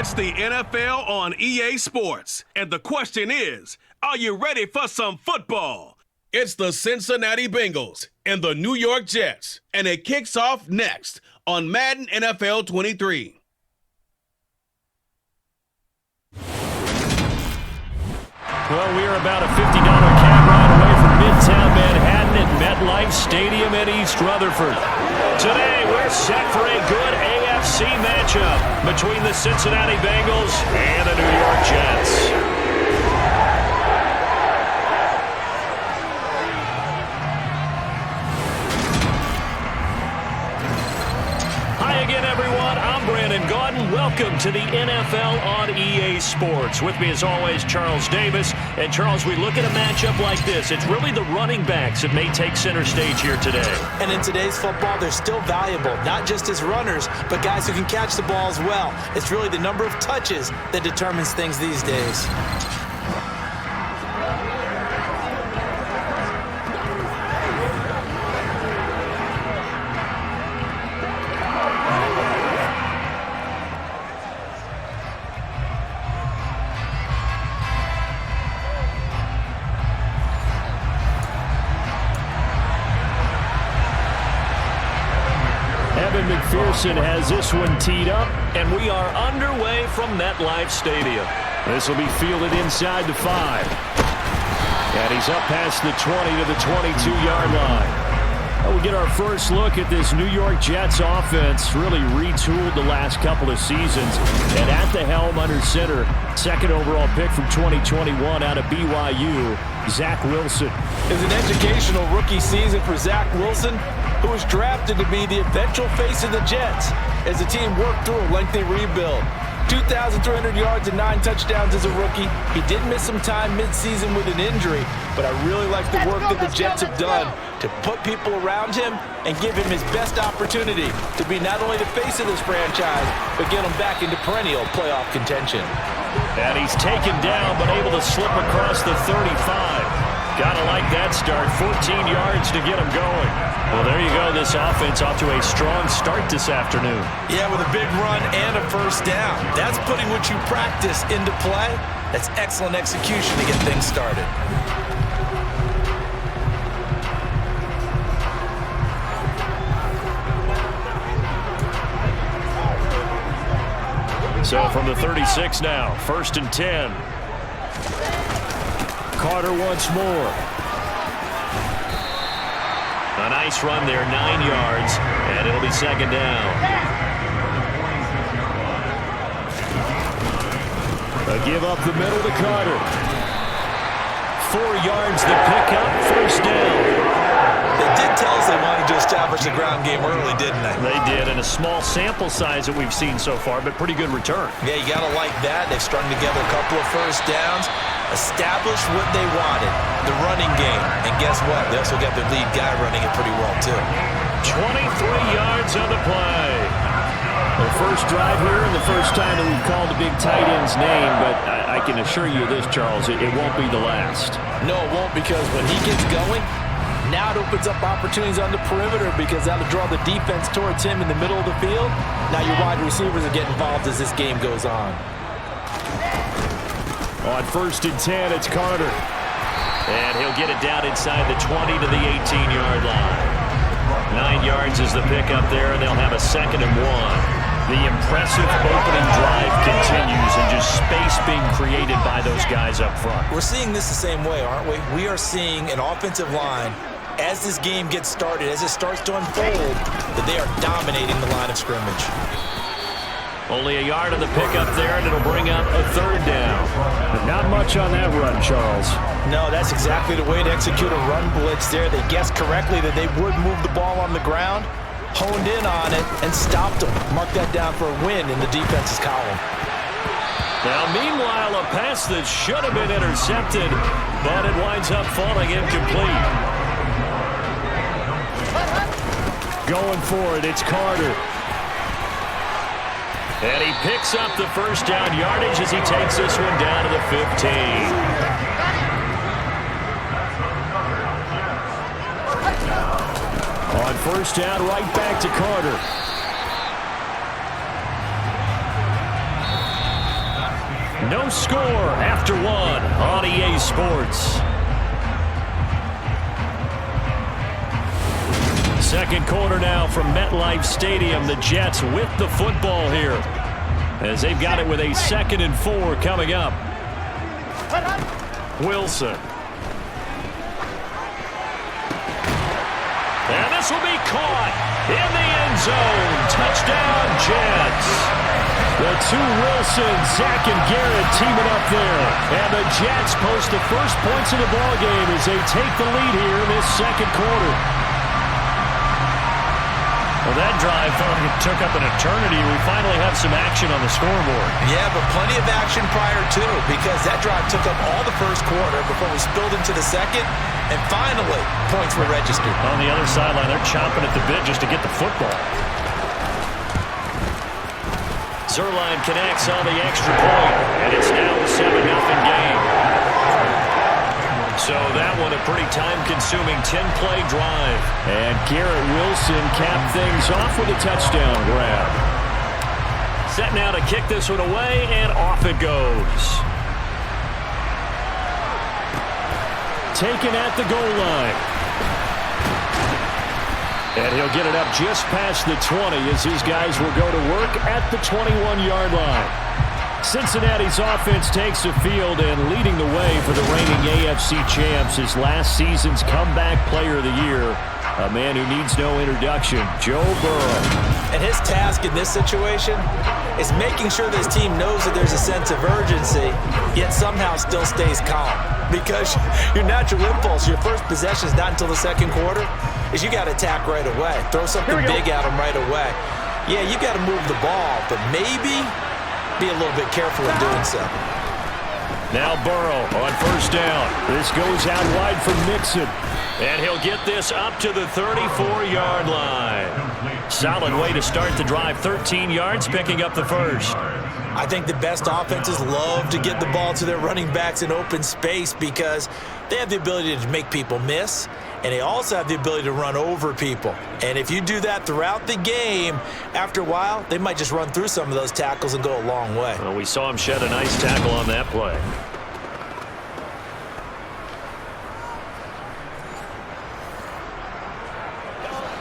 It's the NFL on EA Sports. And the question is, are you ready for some football? It's the Cincinnati Bengals and the New York Jets. And it kicks off next on Madden NFL 23. Well, we are about a $50 cab ride away from Midtown Manhattan at MetLife Stadium in East Rutherford. Today, we're set for a good AFC matchup between the Cincinnati Bengals and the New York Jets. Welcome to the NFL on EA Sports. With me as always, Charles Davis. And Charles, we look at a matchup like this. It's really the running backs that may take center stage here today. And in today's football, they're still valuable, not just as runners, but guys who can catch the ball as well. It's really the number of touches that determines things these days. McPherson has this one teed up, and we are underway from MetLife Stadium. This will be fielded inside the 5. And he's up past the 20 to the 22-yard line. We get our first look at this New York Jets offense, really retooled the last couple of seasons. And at the helm under center, second overall pick from 2021 out of BYU, Zach Wilson. It's an educational rookie season for Zach Wilson, who was drafted to be the eventual face of the Jets as the team worked through a lengthy rebuild. 2,300 yards and 9 touchdowns as a rookie. He did miss some time mid-season with an injury, but I really like the work that the Jets have done to put people around him and give him his best opportunity to be not only the face of this franchise, but get him back into perennial playoff contention. And he's taken down, but able to slip across the 35. Gotta like that start. 14 yards to get him going. Well, there you go. This offense off to a strong start this afternoon. Yeah, with a big run and a first down. That's putting what you practice into play. That's excellent execution to get things started. So from the 36 now, 1st and 10. Carter once more. A nice run there, 9 yards, and it'll be second down. A give up the middle to Carter. 4 yards the pickup, first down. They did tell us they wanted to establish the ground game early, didn't they? They did, and a small sample size that we've seen so far, but pretty good return. Yeah, you got to like that. They've strung together a couple of first downs, established what they wanted, the running game. And guess what? They also got their lead guy running it pretty well, too. 23 yards on the play. The first drive here and the first time that we've called the big tight end's name, but I can assure you this, Charles, it won't be the last. No, it won't, because when he gets going, now it opens up opportunities on the perimeter because that'll draw the defense towards him in the middle of the field. Now your wide receivers are getting involved as this game goes on. On 1st and 10, it's Carter. And he'll get it down inside the 20 to the 18-yard line. 9 yards is the pickup there, and they'll have a 2nd and 1. The impressive opening drive continues, and just space being created by those guys up front. We're seeing this the same way, aren't we? We are seeing an offensive line, as this game gets started, as it starts to unfold, that they are dominating the line of scrimmage. Only a yard on the pickup there, and it'll bring up a 3rd down. But not much on that run, Charles. No, that's exactly the way to execute a run blitz there. They guessed correctly that they would move the ball on the ground, honed in on it, and stopped them. Mark that down for a win in the defense's column. Now, meanwhile, a pass that should have been intercepted, but it winds up falling incomplete. Going for it, it's Carter. And he picks up the first down yardage as he takes this one down to the 15. On 1st down, right back to Carter. No score after one on EA Sports. Second quarter now from MetLife Stadium. The Jets with the football here, as they've got it with a 2nd and 4 coming up. Wilson. And this will be caught in the end zone. Touchdown, Jets. The two Wilsons, Zach and Garrett, teaming up there. And the Jets post the first points of the ballgame as they take the lead here in this second quarter. Well, that drive took up an eternity. We finally have some action on the scoreboard. Yeah, but plenty of action prior to, because that drive took up all the first quarter before we spilled into the second, and finally, points were registered. On the other sideline, they're chomping at the bit just to get the football. Zerline connects on the extra point, and it's now a 7-0 game. So that one a pretty time-consuming 10-play drive. And Garrett Wilson capped things off with a touchdown grab. Set now to kick this one away, and off it goes. Taken at the goal line. And he'll get it up just past the 20 as his guys will go to work at the 21-yard line. Cincinnati's offense takes the field and leading the way for the reigning AFC champs is last season's comeback player of the year, a man who needs no introduction, Joe Burrow. And his task in this situation is making sure this team knows that there's a sense of urgency, yet somehow still stays calm. Because your natural impulse, your first possession is not until the second quarter, is you got to attack right away. Throw something big at them right away. Yeah, you got to move the ball, but maybe be a little bit careful in doing so. Now Burrow on first down. This goes out wide for Mixon. And he'll get this up to the 34-yard line. Solid way to start the drive. 13 yards, picking up the first. I think the best offenses love to get the ball to their running backs in open space because they have the ability to make people miss, and they also have the ability to run over people. And if you do that throughout the game, after a while, they might just run through some of those tackles and go a long way. Well, we saw him shed a nice tackle on that play.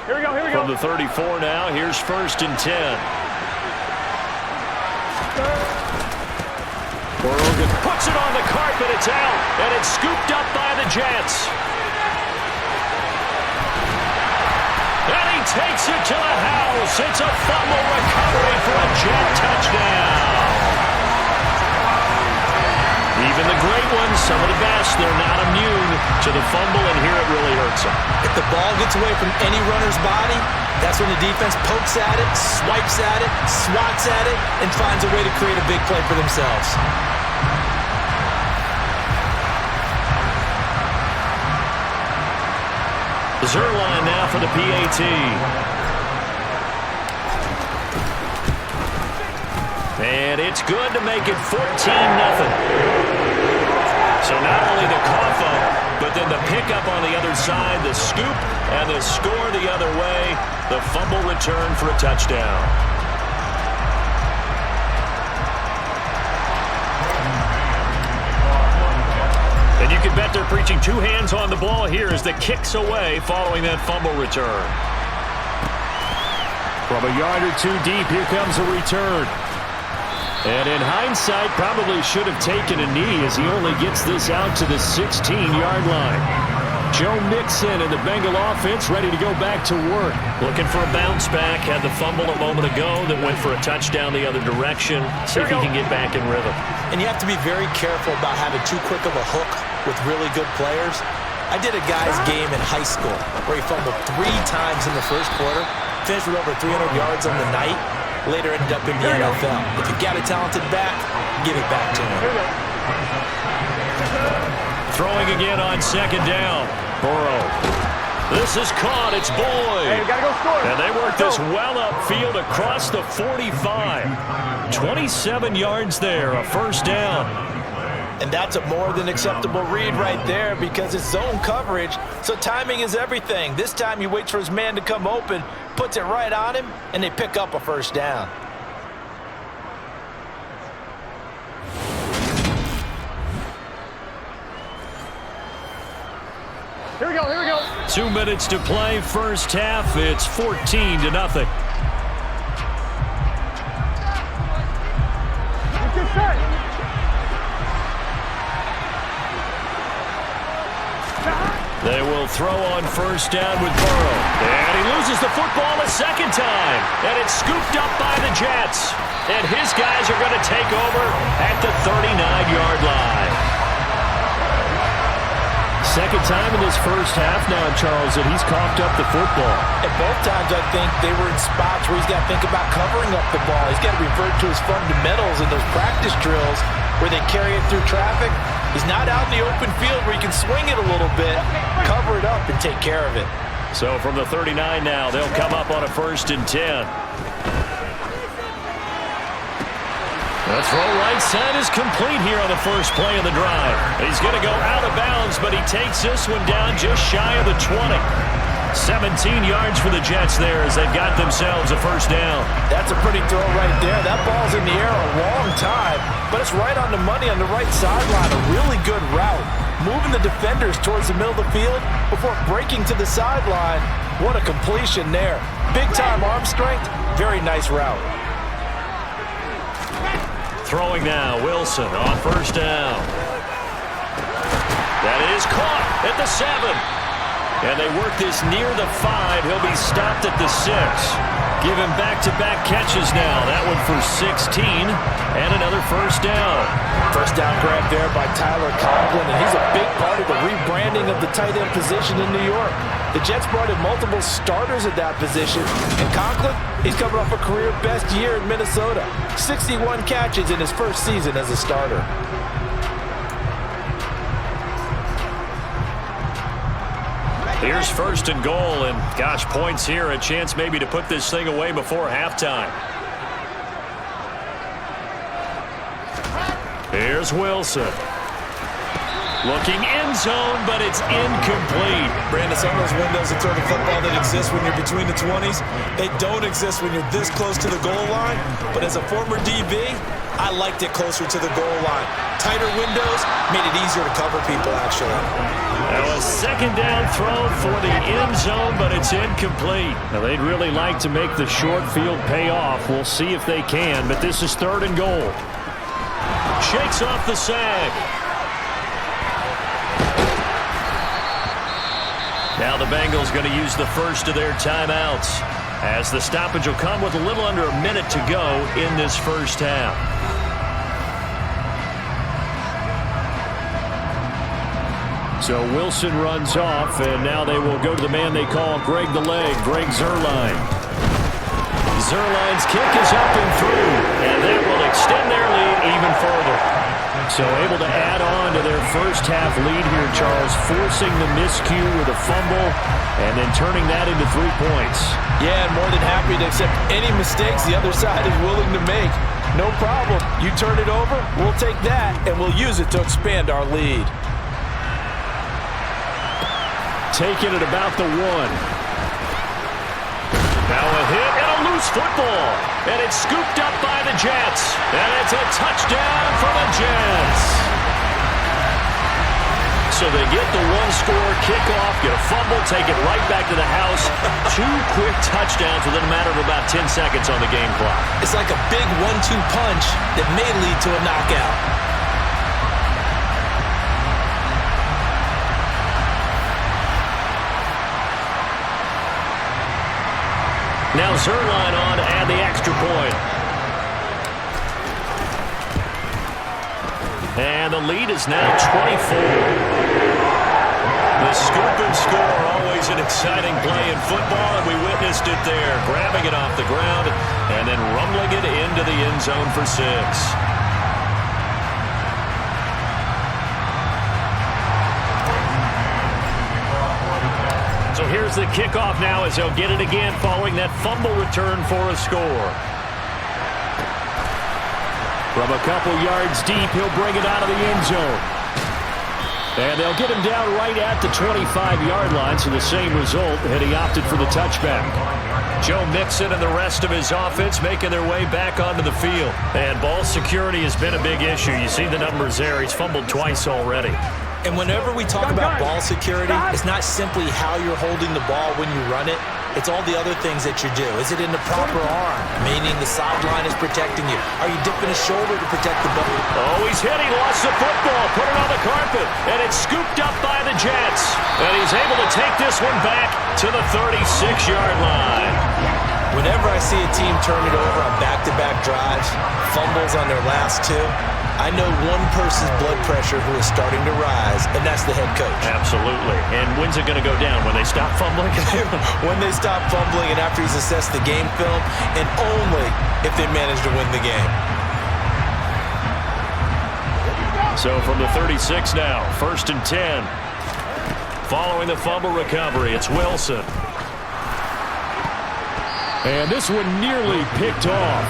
Here we go. From the 34 now, here's 1st and 10. Burrow puts it on the carpet, it's out, and it's scooped up by the Jets. And he takes it to the house. It's a fumble recovery for a Jet touchdown. Even the great ones, some of the best, they're not immune to the fumble, and here it really hurts them. If the ball gets away from any runner's body, that's when the defense pokes at it, swipes at it, swats at it, and finds a way to create a big play for themselves. Zerline now for the PAT. And it's good to make it 14-0. So not only the cough up, but then the pickup on the other side, the scoop, and the score the other way, the fumble return for a touchdown. And you can bet they're preaching two hands on the ball here as the kick's away following that fumble return. From a yard or two deep, here comes a return. And in hindsight, probably should have taken a knee as he only gets this out to the 16-yard line. Joe Mixon and the Bengal offense ready to go back to work. Looking for a bounce back. Had the fumble a moment ago that went for a touchdown the other direction. See if he can get back in rhythm. And you have to be very careful about having too quick of a hook with really good players. I did a guy's game in high school where he fumbled 3 times in the first quarter, finished with over 300 yards on the night, later ended up in the NFL. If you've got a talented back, give it back to him. Throwing again on second down. Burrow. This is caught. It's Boyd. Hey, we gotta go score. And they work this well upfield across the 45. 27 yards there, a first down. And that's a more than acceptable read right there because it's zone coverage, so timing is everything. This time he waits for his man to come open, puts it right on him, and they pick up a first down. 2 minutes to play, first half. It's 14-0. They will throw on first down with Burrow. And he loses the football a second time. And it's scooped up by the Jets. And his guys are going to take over at the 39-yard line. Second time in this first half now, Charles, that he's coughed up the football. And both times, I think, they were in spots where he's got to think about covering up the ball. He's got to revert to his fundamentals in those practice drills where they carry it through traffic. He's not out in the open field where he can swing it a little bit, cover it up, and take care of it. So from the 39 now, they'll come up on a 1st and 10. The throw right side is complete here on the first play of the drive. He's going to go out of bounds, but he takes this one down just shy of the 20. 17 yards for the Jets there as they've got themselves a first down. That's a pretty throw right there. That ball's in the air a long time, but it's right on the money on the right sideline. A really good route. Moving the defenders towards the middle of the field before breaking to the sideline. What a completion there. Big-time arm strength. Very nice route. Throwing now, Wilson on first down. That is caught at the 7. And they work this near the 5. He'll be stopped at the 6. Give him back-to-back catches now. That one for 16 and another first down. First down grab there by Tyler Conklin, and he's a big part of the rebranding of the tight end position in New York. The Jets brought in multiple starters at that position, and Conklin, he's coming off a career-best year in Minnesota. 61 catches in his first season as a starter. Here's 1st and goal, and gosh, points here, a chance maybe to put this thing away before halftime. Here's Wilson. Looking end zone, but it's incomplete. Brandon, some of those windows to throw the football that exist when you're between the 20s, they don't exist when you're this close to the goal line. But as a former DB, I liked it closer to the goal line. Tighter windows made it easier to cover people, actually. That was 2nd down throw for the end zone, but it's incomplete. Now, they'd really like to make the short field pay off. We'll see if they can, but this is 3rd and goal. Shakes off the sag. Now the Bengals going to use the first of their timeouts, as the stoppage will come with a little under a minute to go in this first half. So Wilson runs off, and now they will go to the man they call Greg the Leg, Greg Zuerlein. Zuerlein's kick is up and through, and that will extend their lead even further. So able to add on to their first half lead here, Charles, forcing the miscue with a fumble and then turning that into 3 points. Yeah, and more than happy to accept any mistakes the other side is willing to make. No problem. You turn it over, we'll take that, and we'll use it to expand our lead. Taking it about the 1. Now a hit and a loose football. And it's scooped up by the Jets. And it's a touchdown for the Jets. So they get the 1-score kickoff, get a fumble, take it right back to the house. 2 quick touchdowns within a matter of about 10 seconds on the game clock. It's like a big 1-2 punch that may lead to a knockout. Now Zuerlein on to add the extra point. And the lead is now 24. The scoop and score, always an exciting play in football, and we witnessed it there, grabbing it off the ground and then rumbling it into the end zone for 6. So here's the kickoff now as they'll get it again following that fumble return for a score. From a couple yards deep, he'll bring it out of the end zone. And they'll get him down right at the 25-yard line, so the same result had he opted for the touchback. Joe Mixon and the rest of his offense making their way back onto the field. And ball security has been a big issue. You see the numbers there. He's fumbled twice already. And whenever we talk about ball security, it's not simply how you're holding the ball when you run it. It's all the other things that you do. Is it in the proper arm, meaning the sideline is protecting you? Are you dipping a shoulder to protect the ball? Oh, he's hit. He lost the football. Put it on the carpet. And it's scooped up by the Jets. And he's able to take this one back to the 36-yard line. Whenever I see a team turn it over on back-to-back drives, fumbles on their last two, I know one person's blood pressure who is starting to rise, and that's the head coach. Absolutely. And when's it going to go down? When they stop fumbling? When they stop fumbling and after he's assessed the game film, and only if they manage to win the game. So from the 36 now, 1st and 10. Following the fumble recovery, it's Wilson. And this one nearly picked off.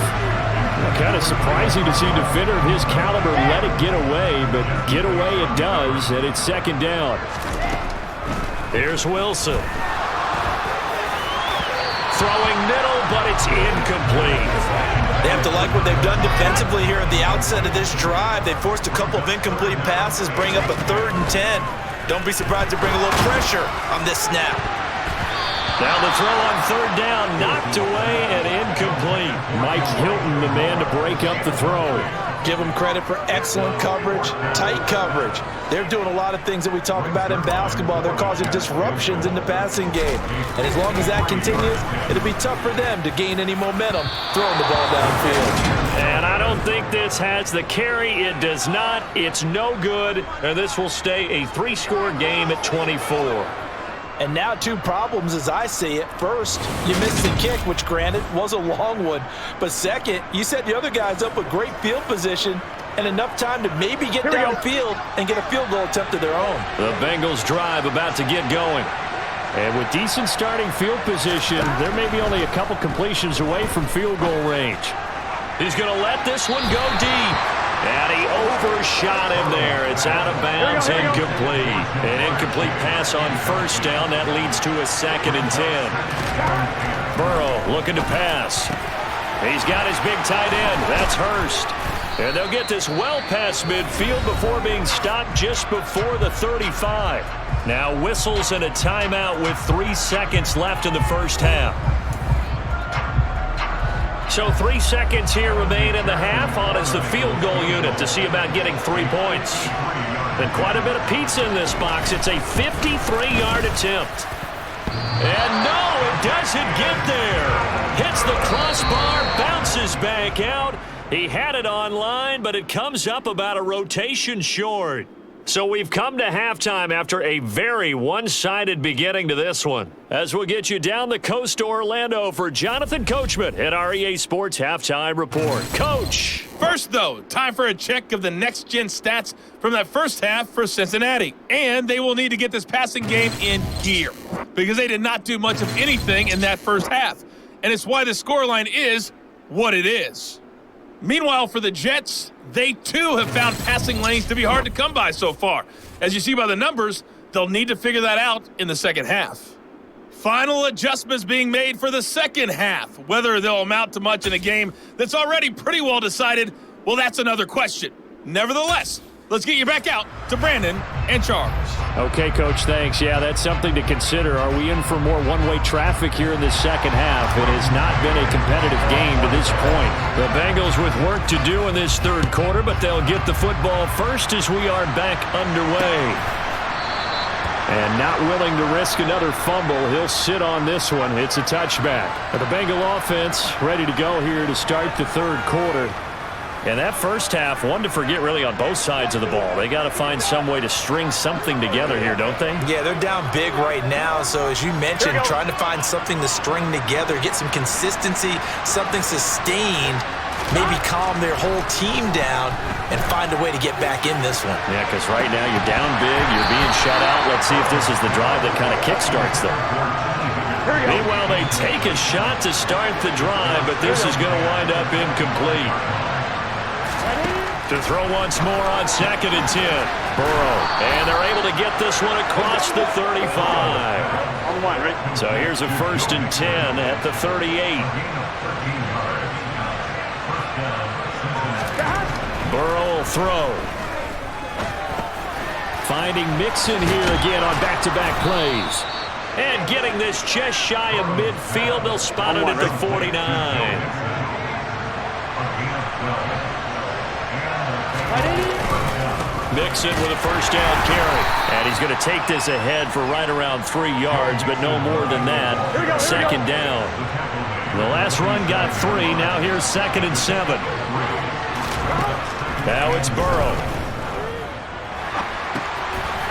Kind of surprising to see a defender of his caliber let it get away, but get away it does, and it's 2nd down. Here's Wilson. Throwing middle, but it's incomplete. They have to like what they've done defensively here at the outset of this drive. They forced a couple of incomplete passes, bring up a 3rd and 10. Don't be surprised to bring a little pressure on this snap. Now the throw on 3rd down, knocked away and incomplete. Mike Hilton, the man to break up the throw. Give them credit for excellent coverage, tight coverage. They're doing a lot of things that we talk about in basketball. They're causing disruptions in the passing game. And as long as that continues, it'll be tough for them to gain any momentum throwing the ball downfield. And I don't think this has the carry. It does not. It's no good. And this will stay a 3-score game at 24. And now 2 problems as I see it. First, you missed the kick, which granted was a long one. But second, you set the other guys up with great field position and enough time to maybe get downfield and get a field goal attempt of their own. The Bengals drive about to get going. And with decent starting field position, there may be only a couple completions away from field goal range. He's going to let this one go deep. And he overshot him there. It's out of bounds, incomplete. An incomplete pass on 1st down. That leads to a 2nd and 10. Burrow looking to pass. He's got his big tight end. That's Hurst. And they'll get this well past midfield before being stopped just before the 35. Now whistles and a timeout with 3 seconds left in the 1st half. So 3 seconds here remain in the half. On is the field goal unit to see about getting 3 points. And quite a bit of pizza in this box. It's a 53-yard attempt. And no, it doesn't get there. Hits the crossbar, bounces back out. He had it online, but it comes up about a rotation short. So we've come to halftime after a very one-sided beginning to this one. As we'll get you down the coast to Orlando for Jonathan Coachman at our EA Sports Halftime Report. Coach! First, though, time for a check of the next-gen stats from that first half for Cincinnati. And they will need to get this passing game in gear because they did not do much of anything in that first half. And it's why the scoreline is what it is. Meanwhile, for the Jets, they too have found passing lanes to be hard to come by so far. As you see by the numbers, they'll need to figure that out in the second half. Final adjustments being made for the second half. Whether they'll amount to much in a game that's already pretty well decided, well, that's another question. Nevertheless, let's get you back out to Brandon and Charles. Okay, Coach, thanks. Yeah, that's something to consider. Are we in for more one-way traffic here in this second half? It has not been a competitive game to this point. The Bengals with work to do in this 3rd quarter, but they'll get the football first as we are back underway. And not willing to risk another fumble. He'll sit on this one. It's a touchback. The Bengal offense ready to go here to start the 3rd quarter. And that first half, one to forget really on both sides of the ball. They got to find some way to string something together here, don't they? Yeah, they're down big right now. So as you mentioned, trying to find something to string together, get some consistency, something sustained, maybe calm their whole team down and find a way to get back in this one. Yeah, because right now you're down big, you're being shut out. Let's see if this is the drive that kind of kickstarts them. Meanwhile, they take a shot to start the drive, but this is going to wind up incomplete. To throw once more on 2nd and 10. Burrow. And they're able to get this one across the 35. On the line, right? So here's a 1st and 10 at the 38. Burrow will throw. Finding Mixon here again on back-to-back plays. And getting this just shy of midfield. They'll spot it at the 49. Mixon with a first down carry. And he's going to take this ahead for right around 3 yards, but no more than that. Second down. The last run got 3. Now here's 2nd and 7. Now it's Burrow.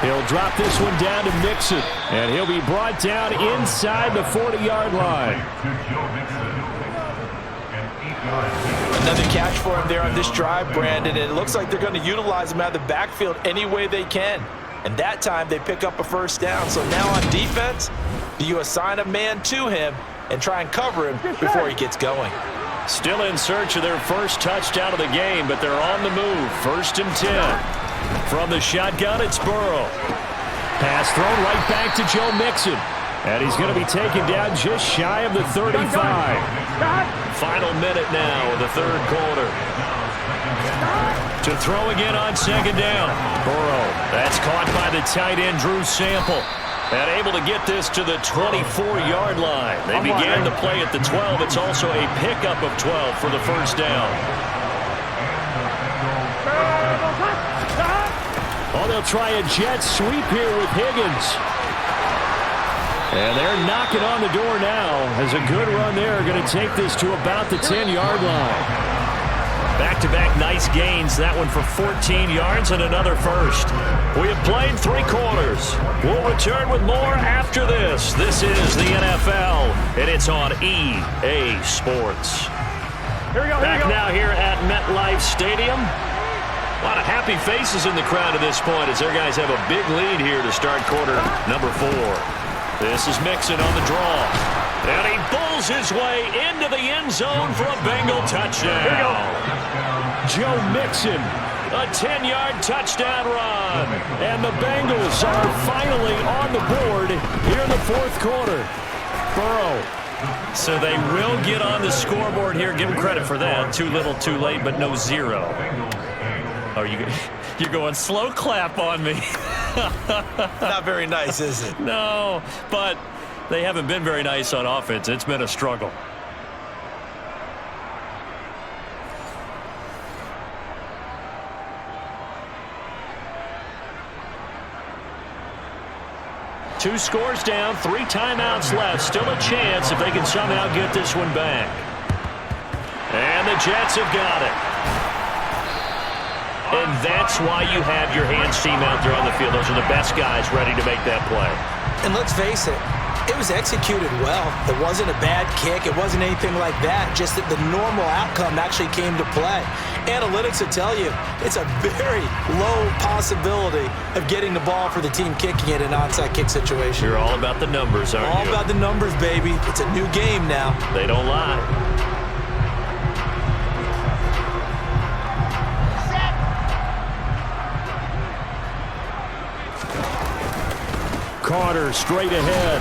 He'll drop this one down to Mixon, and he'll be brought down inside the 40-yard line. Another catch for him there on this drive, Brandon, and it looks like they're going to utilize him out of the backfield any way they can. And that time they pick up a first down. So now on defense, do you assign a man to him and try and cover him before he gets going? Still in search of their first touchdown of the game, but they're on the move. 1st and 10. From the shotgun, it's Burrow. Pass thrown right back to Joe Mixon. And he's going to be taken down just shy of the 35. Final minute now of the 3rd quarter. To throw again on 2nd down. Burrow, that's caught by the tight end, Drew Sample. And able to get this to the 24-yard line. They began the play at the 12. It's also a pickup of 12 for the first down. Oh, they'll try a jet sweep here with Higgins. And they're knocking on the door now as a good run there. Going to take this to about the 10-yard line. Back-to-back nice gains. That one for 14 yards and another first. We have played 3 quarters. We'll return with more after this. This is the NFL, and it's on EA Sports. Back now here at MetLife Stadium. A lot of happy faces in the crowd at this point as their guys have a big lead here to start quarter number 4. This is Mixon on the draw. And he bulls his way into the end zone for a Bengal touchdown. Joe Mixon, a 10-yard touchdown run. And the Bengals are finally on the board here in the 4th quarter. Burrow. So they will get on the scoreboard here. Give them credit for that. Too little, too late, but no 0. Oh, you're going slow clap on me. Not very nice, is it? No, but they haven't been very nice on offense. It's been a struggle. Two scores down, 3 timeouts left. Still a chance if they can somehow get this one back. And the Jets have got it. And that's why you have your hands team out there on the field. Those are the best guys ready to make that play. And let's face it, it was executed well. It wasn't a bad kick. It wasn't anything like that. Just that the normal outcome actually came to play. Analytics will tell you it's a very low possibility of getting the ball for the team kicking it in an onside kick situation. You're all about the numbers, aren't you? All about the numbers, baby. It's a new game now. They don't lie. Carter straight ahead.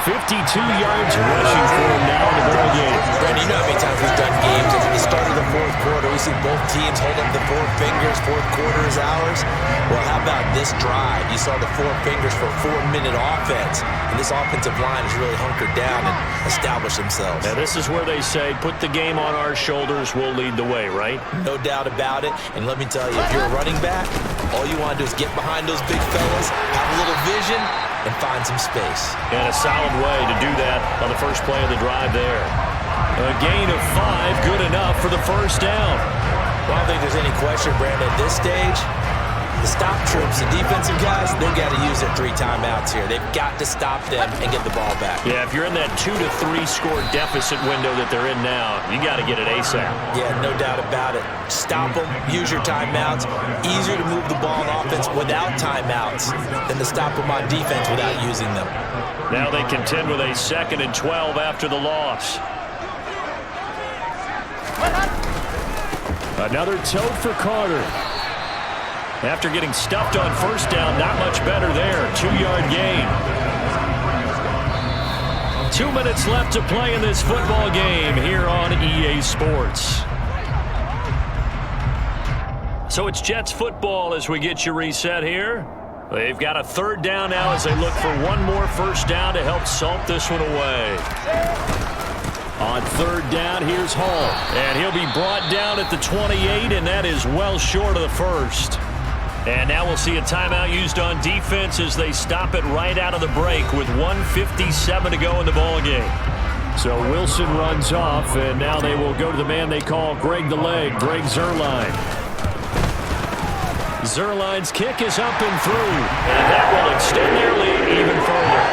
52 yards rushing for him now in the ball game. Brandon, you know how many times we've done games at the start of the 4th quarter. We see both teams hold up the 4 fingers. 4th quarter is ours. Well, how about this drive? You saw the 4 fingers for a 4-minute offense. And this offensive line has really hunkered down and established themselves. Now, this is where they say, put the game on our shoulders, we'll lead the way, right? No doubt about it. And let me tell you, if you're a running back, all you want to do is get behind those big fellas, have a little vision, and find some space. And a solid way to do that on the first play of the drive there. A gain of 5, good enough for the first down. Well, I don't think there's any question, Brandon, at this stage, the stop troops, the defensive guys, they've got to use their 3 timeouts here. They've got to stop them and get the ball back. Yeah, if you're in that 2 to 3 score deficit window that they're in now, you got to get it ASAP. Yeah, no doubt about it. Stop them, use your timeouts. Easier to move the ball on offense without timeouts than to stop them on defense without using them. Now they contend with a 2nd and 12 after the loss. Another tote for Carter. After getting stuffed on first down, not much better there. 2-yard gain. 2 minutes left to play in this football game here on EA Sports. So it's Jets football as we get you reset here. They've got a third down now as they look for one more first down to help salt this one away. On third down, here's Hall. And he'll be brought down at the 28, and that is well short of the first. And now we'll see a timeout used on defense as they stop it right out of the break with 1:57 to go in the ballgame. So Wilson runs off, and now they will go to the man they call Greg the Leg, Greg Zuerlein. Zuerlein's kick is up and through, and that will extend their lead even further.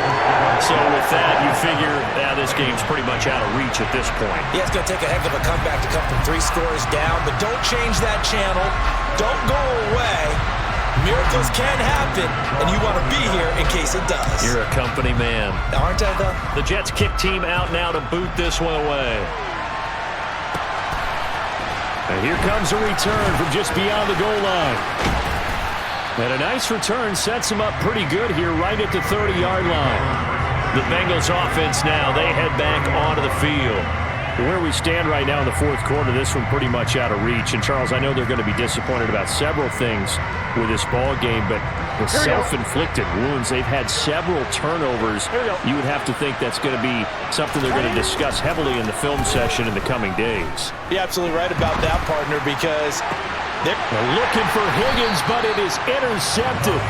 So with that, you figure this game's pretty much out of reach at this point. Yeah, it's going to take a heck of a comeback to come from 3 scores down, but don't change that channel. Don't go away. Miracles can happen, and you want to be here in case it does. You're a company man. Aren't I, though? The Jets kick team out now to boot this one away. And here comes a return from just beyond the goal line. And a nice return sets him up pretty good here right at the 30-yard line. The Bengals offense now, they head back onto the field. Where we stand right now in the fourth quarter, this one pretty much out of reach. And, Charles, I know they're going to be disappointed about several things with this ball game, but the self-inflicted wounds, they've had several turnovers. You would have to think that's going to be something they're going to discuss heavily in the film session in the coming days. You're absolutely right about that, partner, because they're looking for Higgins, but it is intercepted.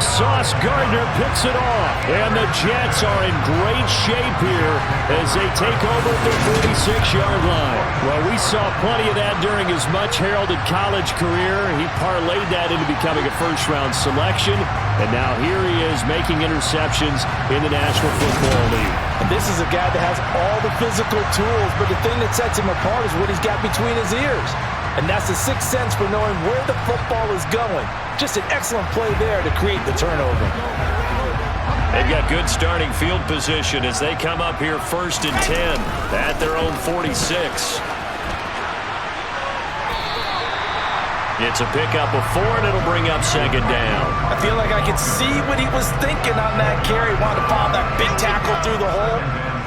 Sauce Gardner picks it off, and the Jets are in great shape here as they take over the 46-yard line. Well, we saw plenty of that during his much-heralded college career. He parlayed that into becoming a first-round selection, and now here he is making interceptions in the National Football League. And this is a guy that has all the physical tools, but the thing that sets him apart is what he's got between his ears. And that's the sixth sense for knowing where the football is going. Just an excellent play there to create the turnover. They've got good starting field position as they come up here 1st and 10 at their own 46. It's a pickup of 4, and it'll bring up 2nd down. I feel like I could see what he was thinking on that carry. Wanted to follow that big tackle through the hole.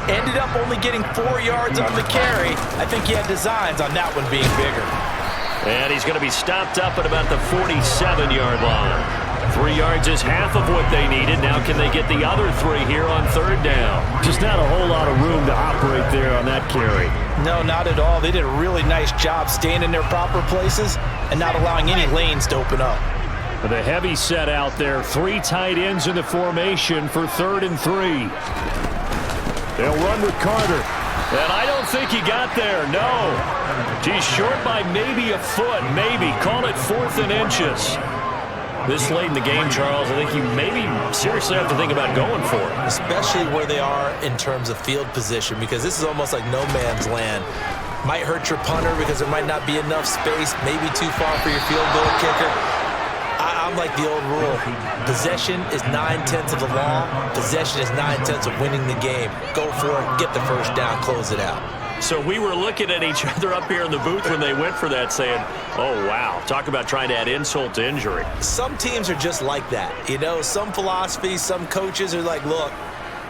Ended up only getting 4 yards on the carry. I think he had designs on that one being bigger. And he's going to be stopped up at about the 47-yard line. 3 yards is half of what they needed. Now can they get the other 3 here on 3rd down? Just not a whole lot of room to operate there on that carry. No, not at all. They did a really nice job staying in their proper places and not allowing any lanes to open up. The heavy set out there. 3 tight ends in the formation for 3rd and 3. They'll run with Carter. And I don't think he got there, no. He's short by maybe a foot, maybe. Call it 4th and inches. This late in the game, Charles, I think you maybe seriously have to think about going for it. Especially where they are in terms of field position, because this is almost like no man's land. Might hurt your punter because there might not be enough space, maybe too far for your field goal kicker. I'm like the old rule. Possession is 9/10 of the law. Possession is 9/10 of winning the game. Go for it, get the first down, close it out. So we were looking at each other up here in the booth when they went for that saying, oh, wow, talk about trying to add insult to injury. Some teams are just like that. You know, some philosophies, some coaches are like, look,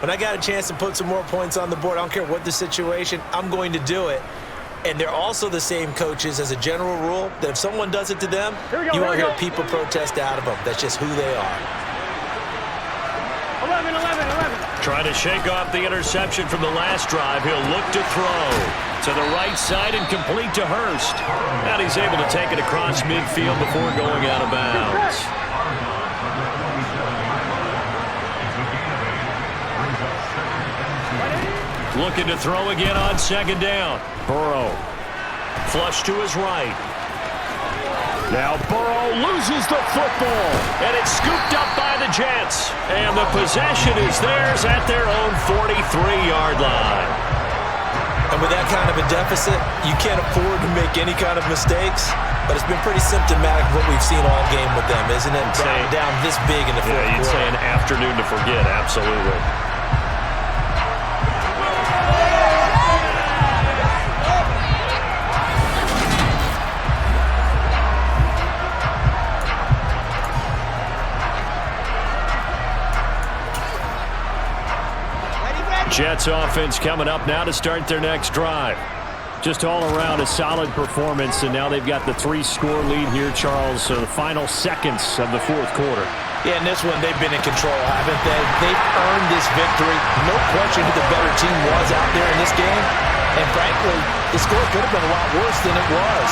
when I got a chance to put some more points on the board, I don't care what the situation, I'm going to do it. And they're also the same coaches as a general rule that if someone does it to them, you won't hear people protest out of them. That's just who they are. 11. Trying to shake off the interception from the last drive. He'll look to throw to the right side and complete to Hurst. And he's able to take it across midfield before going out of bounds. Looking to throw again on 2nd down. Burrow. Flush to his right. Now Burrow loses the football, and it's scooped up by the Jets. And the possession is theirs at their own 43-yard line. And with that kind of a deficit, you can't afford to make any kind of mistakes. But it's been pretty symptomatic of what we've seen all game with them, isn't it? Down this big in the fourth quarter. You'd say an afternoon to forget, absolutely. Jets offense coming up now to start their next drive. Just all around a solid performance, and now they've got the 3-score lead here, Charles. So the final seconds of the fourth quarter. Yeah, in this one, they've been in control, haven't they? They've earned this victory. No question who the better team was out there in this game. And frankly, the score could have been a lot worse than it was.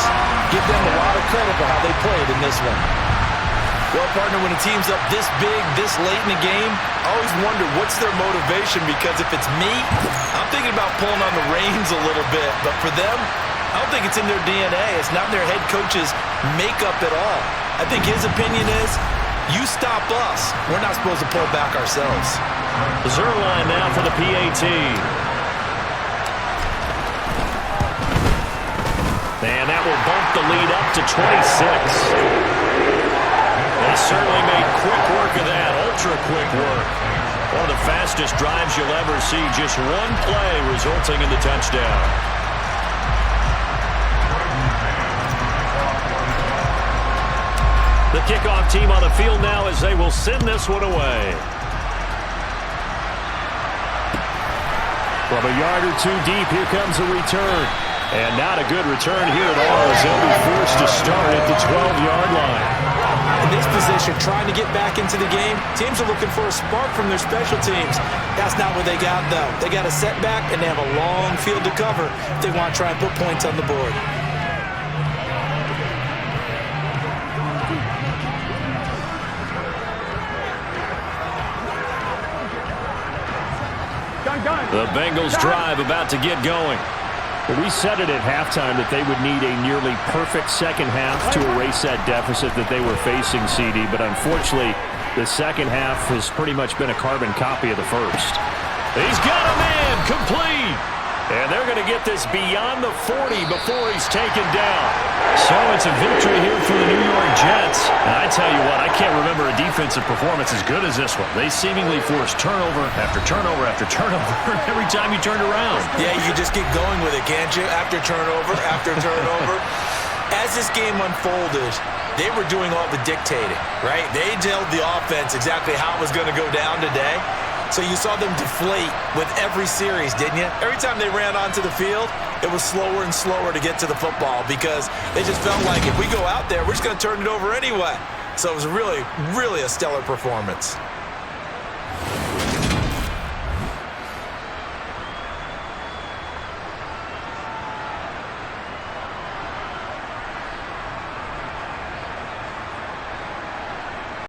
Give them a lot of credit for how they played in this one. Well, partner, when a team's up this big, this late in the game, I always wonder what's their motivation, because if it's me, I'm thinking about pulling on the reins a little bit. But for them, I don't think it's in their DNA. It's not in their head coach's makeup at all. I think his opinion is, you stop us, we're not supposed to pull back ourselves. Zerline now for the PAT. And that will bump the lead up to 26. They certainly made quick work of that, ultra-quick work. One of the fastest drives you'll ever see, just one play resulting in the touchdown. The kickoff team on the field now as they will send this one away. From a yard or two deep, here comes a return. And not a good return here at all, as they'll be forced to start at the 12-yard line. In this position, trying to get back into the game, teams are looking for a spark from their special teams. That's not what they got, though. They got a setback, and they have a long field to cover if they want to try and put points on the board. The Bengals drive about to get going. Well, we said it at halftime that they would need a nearly perfect second half to erase that deficit that they were facing, CD. But unfortunately, the second half has pretty much been a carbon copy of the first. He's got a man, complete. And they're going to get this beyond the 40 before he's taken down. So it's a victory here for the New York Jets. And I tell you what, I can't remember a defensive performance as good as this one. They seemingly forced turnover after turnover after turnover every time you turned around. Yeah, you just get going with it, can't you? After turnover, after turnover. As this game unfolded, they were doing all the dictating, right? They told the offense exactly how it was going to go down today. So you saw them deflate with every series, didn't you? Every time they ran onto the field, it was slower and slower to get to the football, because they just felt like if we go out there, we're just going to turn it over anyway. So it was really, really a stellar performance.